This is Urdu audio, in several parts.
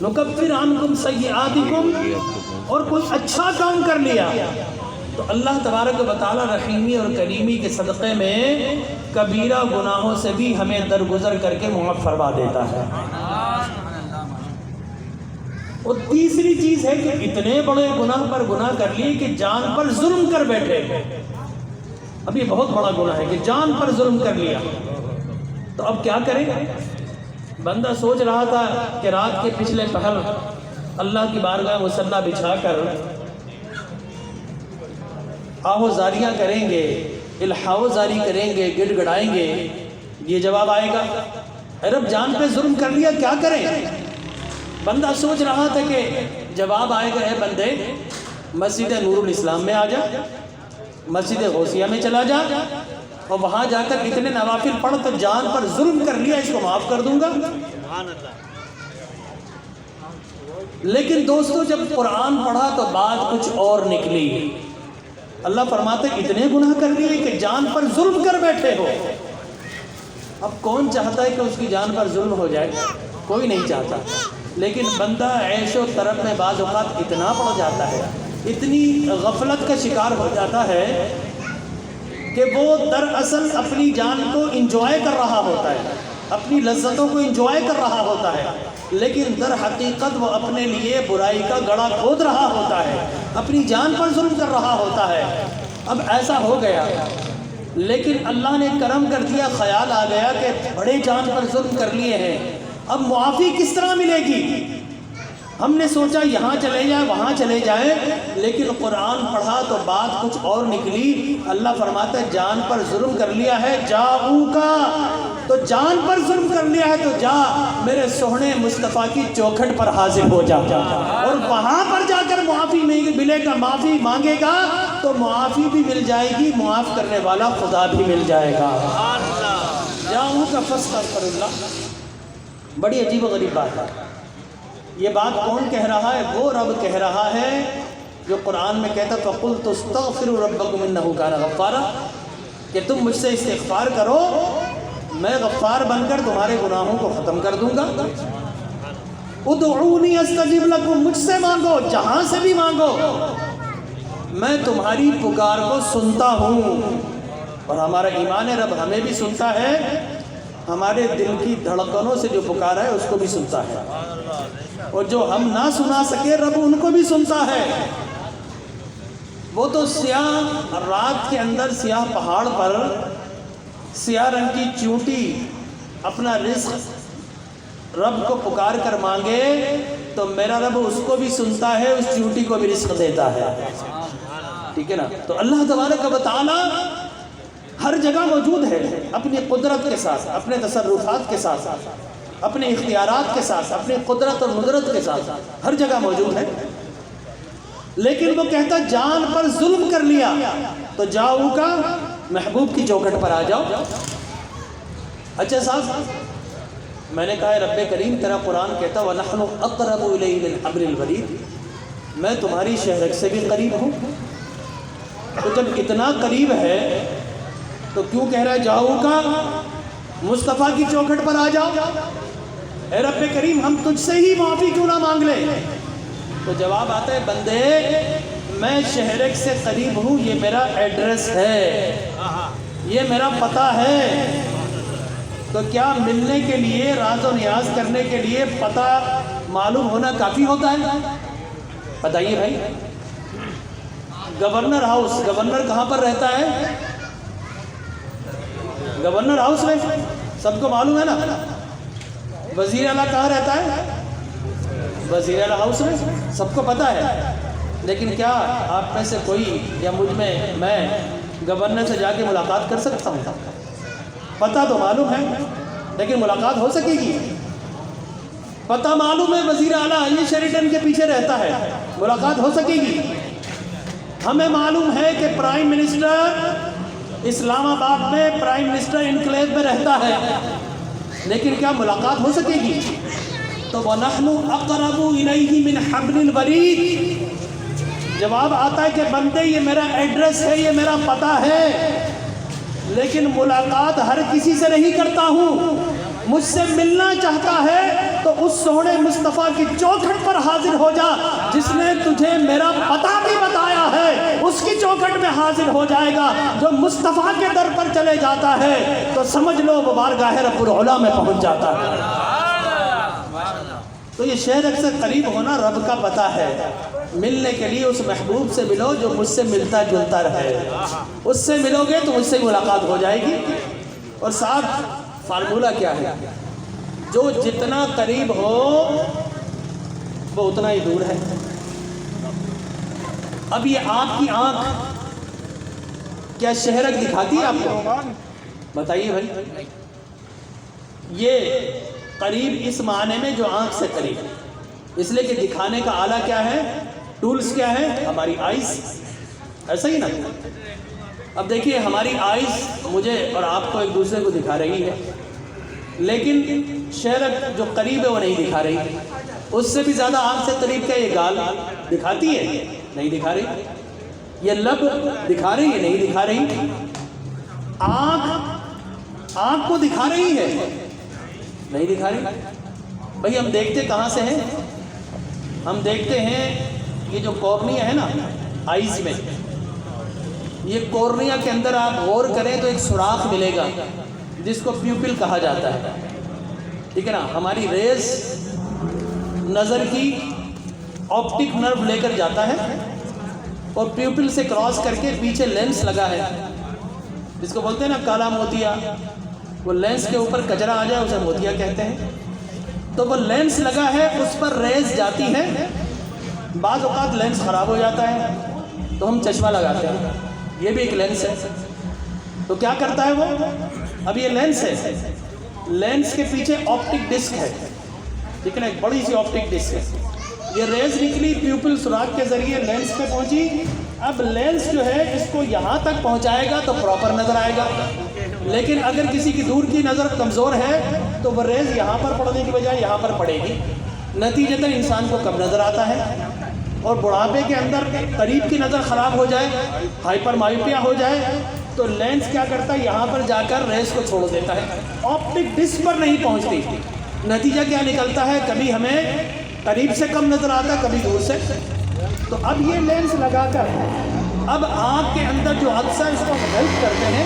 نکفر عنکم سیئاتکم، اور کوئی اچھا کام کر لیا تو اللہ تبارک و تعالی رحیمی اور کریمی کے صدقے میں کبیرہ گناہوں سے بھی ہمیں درگزر کر کے معاف فرما دیتا ہے۔ اور تیسری چیز ہے کہ اتنے بڑے گناہ پر گناہ کر لیے کہ جان پر ظلم کر بیٹھے۔ اب یہ بہت بڑا گناہ ہے کہ جان پر ظلم کر لیا، تو اب کیا کریں؟ بندہ سوچ رہا تھا کہ رات کے پچھلے پہر اللہ کی بارگاہ مصلی بچھا کر آہو زاریاں کریں گے، الحاو زاری کریں گے، گڑ گڑائیں گے، یہ جواب آئے گا۔ اے رب جان پہ ظلم کر لیا، کیا کریں؟ بندہ سوچ رہا تھا کہ جواب آئے گا، اے بندے مسجد نور الاسلام میں آ جا، مسجد غوثیہ میں چلا جا، اور وہاں جا کر اتنے نوافل پڑھ تو جان پر ظلم کر لیا، اس کو معاف کر دوں گا۔ لیکن دوستو جب قرآن پڑھا تو بات کچھ اور نکلی۔ اللہ فرماتے اتنے گناہ کر لیے کہ جان پر ظلم کر بیٹھے ہو۔ اب کون چاہتا ہے کہ اس کی جان پر ظلم ہو جائے؟ کوئی نہیں چاہتا، لیکن بندہ عیش و طرب میں بعض اوقات اتنا پڑ جاتا ہے، اتنی غفلت کا شکار ہو جاتا ہے کہ وہ دراصل اپنی جان کو انجوائے کر رہا ہوتا ہے، اپنی لذتوں کو انجوائے کر رہا ہوتا ہے، لیکن در حقیقت وہ اپنے لیے برائی کا گڑھا کھود رہا ہوتا ہے، اپنی جان پر ظلم کر رہا ہوتا ہے۔ اب ایسا ہو گیا، لیکن اللہ نے کرم کر دیا، خیال آ گیا کہ بڑے جان پر ظلم کر لیے ہیں، اب معافی کس طرح ملے گی؟ ہم نے سوچا یہاں چلے جائیں، وہاں چلے جائیں، لیکن قرآن پڑھا تو بات کچھ اور نکلی۔ اللہ فرماتا ہے جان پر ظلم کر لیا ہے، جاؤکا، تو جان پر ظلم کر لیا ہے تو جا میرے سوہنے مصطفیٰ کی چوکھٹ پر حاضر ہو جا، اور وہاں پر جا کر معافی ملے گا، معافی مانگے گا تو معافی بھی مل جائے گی، معاف کرنے والا خدا بھی مل جائے گا۔ جاؤکا فاستغفر اللہ، بڑی عجیب و غریب بات ہے۔ یہ بات کون کہہ رہا ہے؟ وہ رب کہہ رہا ہے جو قرآن میں کہتا فَقُلْتُ اسْتَغْفِرُوا رَبَّكُمْ إِنَّهُ كَانَ غَفَّارًا، کہ تم مجھ سے استغفار کرو، میں غفار بن کر تمہارے گناہوں کو ختم کر دوں گا۔ ادعونی استجب لکم، مجھ سے مانگو، جہاں سے بھی مانگو، میں تمہاری پکار کو سنتا ہوں۔ اور ہمارا ایمان ہے رب ہمیں بھی سنتا ہے، ہمارے دل کی دھڑکنوں سے جو پکارا ہے اس کو بھی سنتا ہے، اور جو ہم نہ سنا سکے رب ان کو بھی سنتا ہے۔ وہ تو سیاہ رات کے اندر سیاہ پہاڑ پر سیاہ رنگ کی چونٹی اپنا رزق رب کو پکار کر مانگے تو میرا رب اس کو بھی سنتا ہے، اس چونٹی کو بھی رزق دیتا ہے، ٹھیک ہے نا؟ تو اللہ تبارک و تعالی ہر جگہ موجود ہے، اپنی قدرت کے ساتھ، اپنے تصرفات کے ساتھ، اپنے اختیارات کے ساتھ، اپنی قدرت اور قدرت کے ساتھ ہر جگہ موجود ہے۔ لیکن وہ کہتا جان پر ظلم کر لیا تو جاؤ کا محبوب کی چوکھٹ پر آ جاؤ۔ اچھا صاحب، میں نے کہا رب کریم تیرا قرآن کہتا وَنَحْنُ أَقْرَبُ إِلَيْهِ مِنْ حَبْلِ الْوَرِيدِ، میں تمہاری شہرک سے بھی قریب ہوں، تو جب اتنا قریب ہے تو کیوں کہہ رہا ہے جاؤ کا مصطفیٰ کی چوکھٹ پر آ جاؤ؟ اے رب کریم ہم تجھ سے ہی معافی کیوں نہ مانگ لیں؟ تو جواب آتا ہے بندے میں شہرک سے قریب ہوں، یہ میرا ایڈریس ہے، یہ میرا پتہ ہے، تو کیا ملنے کے لیے راز و نیاز کرنے کے لیے پتہ معلوم ہونا کافی ہوتا ہے؟ بتائیے بھائی، گورنر ہاؤس، گورنر کہاں پر رہتا ہے؟ گورنر ہاؤس میں، سب کو معلوم ہے نا۔ وزیر اعلیٰ کہاں رہتا ہے؟ وزیر اعلیٰ ہاؤس میں، سب کو پتہ ہے۔ لیکن کیا آپ میں سے کوئی یا مجھ میں گورنر سے جا کے ملاقات کر سکتا ہوں؟ پتہ تو معلوم ہے لیکن ملاقات ہو سکے گی؟ پتہ معلوم ہے وزیر اعلیٰ علی شیریٹن کے پیچھے رہتا ہے، ملاقات ہو سکے گی؟ ہمیں معلوم ہے کہ پرائم منسٹر اسلام آباد میں، پرائم منسٹر انکلیو میں رہتا ہے، لیکن کیا ملاقات ہو سکے گی؟ تو وَنَحْنُ أَقْرَبُ إِلَيْهِ مِنْ حَبْلِ الْوَرِيدِ، جواب آتا ہے کہ بندے یہ میرا ایڈریس ہے، یہ میرا پتہ ہے، لیکن ملاقات ہر کسی سے نہیں کرتا ہوں، مجھ سے ملنا چاہتا ہے تو اس سونے مصطفیٰ کی چوکھٹ پر حاضر ہو جا، جس نے تجھے میرا پتہ بھی بتایا ہے اس کی چوکھٹ میں حاضر ہو جائے گا۔ جو مصطفیٰ کے در پر چلے جاتا ہے تو سمجھ لو وہ بارگاہ رب العلا میں پہنچ جاتا ہے۔ تو یہ شہر اکثر قریب ہونا رب کا پتہ ہے۔ ملنے کے لیے اس محبوب سے ملو جو مجھ سے ملتا جلتا رہے، اس سے ملو گے تو مجھ سے ملاقات ہو جائے گی۔ اور ساتھ فارمولہ کیا ہے؟ جو جتنا قریب ہو وہ اتنا ہی دور ہے۔ اب یہ آپ کی آنکھ کیا شہرک دکھاتی ہے آپ کو؟ بتائیے بھائی، یہ قریب اس معنی میں جو آنکھ سے قریب، اس لیے کہ دکھانے کا آلہ کیا ہے، ٹولز کیا ہے؟ ہماری آئیز، ایسا ہی نا؟ اب دیکھیے ہماری آئیز مجھے اور آپ کو ایک دوسرے کو دکھا رہی ہے، لیکن شہرک جو قریب ہے وہ نہیں دکھا رہی۔ اس سے بھی زیادہ آنکھ سے قریب کیا یہ گال دکھاتی ہے؟ نہیں دکھا رہی۔ یہ لب دکھا رہی ہے؟ نہیں دکھا رہی۔ آنکھ کو دکھا رہی ہے؟ نہیں دکھا رہی۔ بھئی ہم دیکھتے کہاں سے ہیں؟ ہم دیکھتے ہیں یہ جو کورنیا ہے نا آئیز میں، یہ کورنیا کے اندر آپ غور کریں تو ایک سوراخ ملے گا جس کو پیوپل کہا جاتا ہے، ٹھیک ہے نا؟ ہماری ریز نظر کی آپٹک نرو لے کر جاتا ہے اور پیوپل سے کراس کر کے پیچھے لینس لگا ہے جس کو بولتے ہیں نا کالا موتیا۔ وہ لینس کے اوپر کچرا آ جائے اسے موتیا کہتے ہیں۔ تو وہ لینس لگا ہے، اس پر ریز جاتی ہے، بعض اوقات لینس خراب ہو جاتا ہے تو ہم چشمہ لگاتے ہیں، یہ بھی ایک لینس ہے۔ تو کیا کرتا ہے وہ؟ اب یہ لینس ہے، لینس کے پیچھے آپٹک ڈسک ہے، ٹھیک ہے نا؟ ایک بڑی سی آپٹک ڈسک ہے۔ یہ ریز نکلی پیوپل سوراخ کے ذریعے لینس پہ پہنچی۔ اب لینس جو ہے اس کو یہاں تک پہنچائے گا تو پراپر نظر آئے گا، لیکن اگر کسی کی دور کی نظر کمزور ہے تو وہ ریز یہاں پر پڑنے کی بجائے یہاں پر پڑے گی، نتیجتاً انسان کو کم نظر آتا ہے۔ اور بڑھاپے کے اندر قریب کی نظر خراب ہو جائے، ہائپر مائوپیا ہو جائے تو لینس کیا کرتا ہے؟ یہاں پر جا کر ریز کو چھوڑ دیتا ہے، آپٹک ڈسک پر نہیں پہنچتی۔ نتیجہ کیا نکلتا ہے؟ کبھی ہمیں قریب سے کم نظر آتا ہے، کبھی دور سے۔ تو اب یہ لینس لگا کر اب آنکھ کے اندر جو عدسہ اس کو ہیلپ کرتے ہیں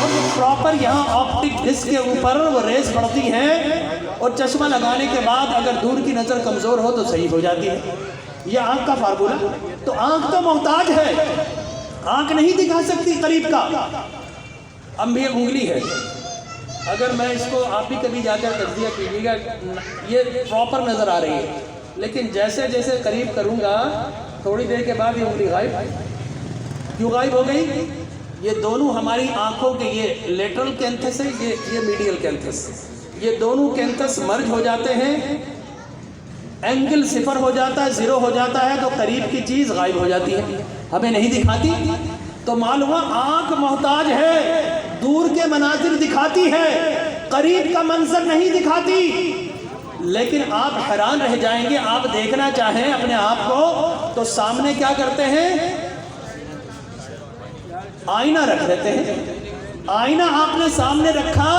اور وہ پراپر یہاں آپٹک ڈسک کے اوپر وہ ریز پڑتی ہے، اور چشمہ لگانے کے بعد اگر دور کی نظر کمزور ہو تو صحیح ہو جاتی ہے۔ یہ آنکھ کا فارمولہ۔ تو آنکھ تو محتاج ہے، آنکھ نہیں دکھا سکتی قریب کا۔ اب یہ انگلی ہے، اگر میں اس کو، آپ بھی کبھی جا کر تجزیہ کیجیے گا، یہ پراپر نظر آ رہی ہے، لیکن جیسے جیسے قریب کروں گا تھوڑی دیر کے بعد یہ انگلی غائب۔ کیوں غائب ہو گئی؟ یہ دونوں ہماری آنکھوں کے، یہ لیٹرل کینتھس ہے، یہ میڈیل کینتھس، یہ دونوں کینتھس مرج ہو جاتے ہیں، اینگل صفر ہو جاتا ہے، زیرو ہو جاتا ہے، تو قریب کی چیز غائب ہو جاتی ہے، ہمیں نہیں دکھاتی۔ تو معلوم آنکھ محتاج ہے، دور کے مناظر دکھاتی ہے، قریب کا منظر نہیں دکھاتی۔ لیکن آپ حیران رہ جائیں گے، آپ دیکھنا چاہیں اپنے آپ کو تو سامنے کیا کرتے ہیں؟ آئینہ رکھ لیتے ہیں۔ آئینہ آپ نے سامنے رکھا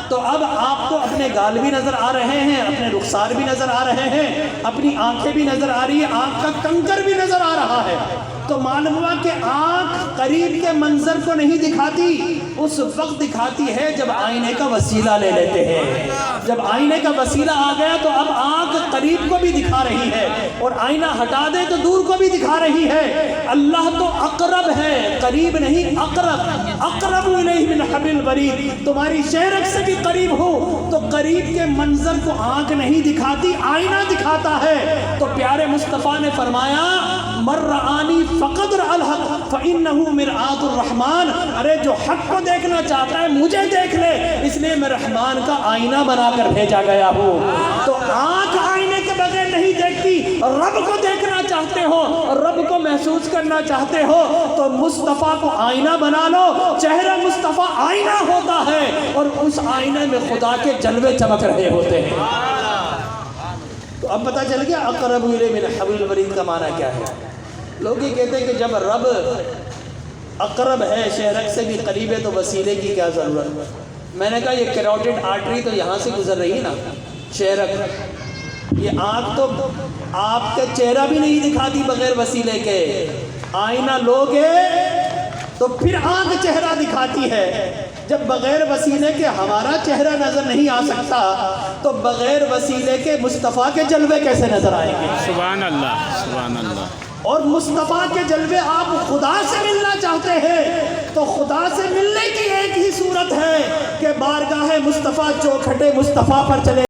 تو اب آپ کو اپنے گال بھی نظر آ رہے ہیں، اپنے رخسار بھی نظر آ رہے ہیں، اپنی آنکھیں بھی نظر آ رہی ہے، آنکھ کا کنکر بھی نظر آ رہا ہے۔ تو معلوم ہوا کہ آنکھ قریب کے منظر کو نہیں دکھاتی، اس وقت دکھاتی ہے جب آئینے کا وسیلہ لے لیتے ہیں۔ جب آئینے کا وسیلہ آ گیا تو اب آنکھ قریب کو بھی دکھا رہی ہے، اور آئینہ ہٹا دے تو دور کو بھی دکھا رہی ہے۔ اللہ تو اقرب ہے، قریب نہیں، اقرب، اقرب الیہ من حبل الورید۔ تمہاری شہرک سے بھی قریب ہو تو قریب کے منظر کو آنکھ نہیں دکھاتی، آئینہ دکھاتا ہے۔ تو پیارے مصطفیٰ نے فرمایا مر رآنی فقد رأى الحق فإنه مرآة الرحمن۔ ارے جو حق کو دیکھنا چاہتا ہے مجھے دیکھ لے، اس لیے میں رحمان کا آئینہ بنا کر بھیجا گیا ہوں۔ تو آنکھ آئینے کے بغیر نہیں دیکھتی۔ رب کو دیکھنا چاہتے ہو، رب کو محسوس کرنا چاہتے ہو تو مصطفیٰ کو آئینہ بنا لو۔ چہرہ مصطفیٰ آئینہ ہوتا ہے اور اس آئینے میں خدا کے جلوے چمک رہے ہوتے ہیں۔ تو اب پتہ چل گیا اقرب الیہ من حبل الورید کا معنی کیا ہے۔ لوگ یہ کہتے ہیں کہ جب رب اقرب ہے، شہرک سے بھی قریب ہے، تو وسیلے کی کیا ضرورت ہے؟ میں نے کہا یہ کیروٹڈ آرٹری تو یہاں سے گزر رہی ہے نا، شہرک، یہ آنکھ تو آپ کا چہرہ بھی نہیں دکھاتی بغیر وسیلے کے، آئینہ لوگے تو پھر آنکھ چہرہ دکھاتی ہے۔ جب بغیر وسیلے کے ہمارا چہرہ نظر نہیں آ سکتا تو بغیر وسیلے کے مصطفیٰ کے جلوے کیسے نظر آئیں گے؟ سبحان اللہ، سبحان اللہ۔ اور مصطفیٰ کے جلوے، آپ خدا سے ملنا چاہتے ہیں تو خدا سے ملنے کی ایک ہی صورت ہے کہ بارگاہ مصطفیٰ چوکھٹے مصطفیٰ پر چلے